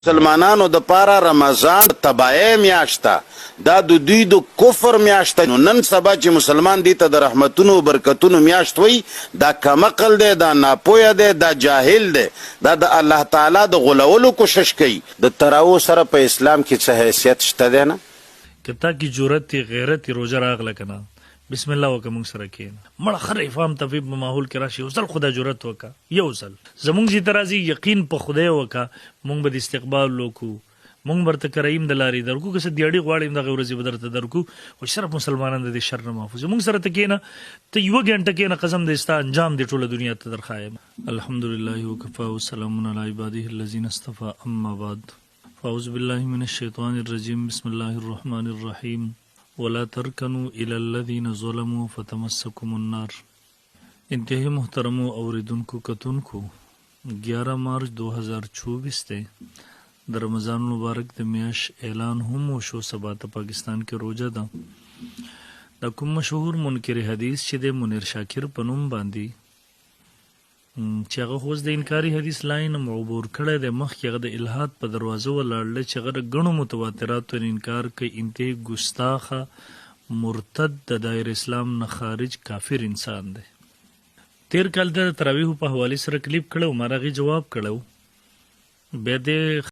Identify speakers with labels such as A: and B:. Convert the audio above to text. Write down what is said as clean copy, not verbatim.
A: مسلمانانو د پاره رمضان تباہی میاشتا دا د دوی د کفر میاشتا نو نن سبا چې مسلمان دی ته د رحمتونو برکتونو میاشت وي دا کمقل دی دا ناپوهه دی دا جاهل دی دا د الله تعالی د غولولو کوشش کوي د تراو سره په اسلام کې څه حیثیت شته دی نه
B: کتا کی جرأت غیرت روزه راغله کنه بسم الله وکه مونږ سره کېنه مړه خره افهام طبيب په ماحول کې راشي او ځل خدا جرأت وکا یو ځل زمونږ چې ترازی یقین په خدای وکا مونږ به استقبال لوکو مونږ ورته کریم د لاري درکو که څه دیړي غواړي د غورزي بدرته درکو او صرف مسلمانان د شر نه محفوظ مونږ سره ته کېنه ته یو غنټه کېنه قسم دې استا انجام دې ټوله دنیا ته درخایم الحمدلله وکفا وسلام علی عباده الذين اصطفى اما بعد فاعوذ بالله من الشیطان الرجیم بسم الله الرحمن الرحیم ولا ترکنوا الى الذين ظلموا فتمسكم النار انتہائی محترم اوریدونکو کتونکو 11 مارچ 2024 ته د رمضان مبارک د میاش اعلان هم وشو سبا ته پاکستان کې روزه ده د کوم مشهور منکر حدیث چې د منیر شاکر په نوم باندې چې هغه خوځ د انکاری حدیث لاین عبور کړی د مخکې هغه د الحاد په دروازه ولاړل چې هغه غنو متواتراتو انکار کوي انتهائی ګستاخه مرتد د دایر اسلام نه خارج کافر انسان دی تیر کال د تراویح په حواله سره کلیپ کړو مارغي جواب کړو به د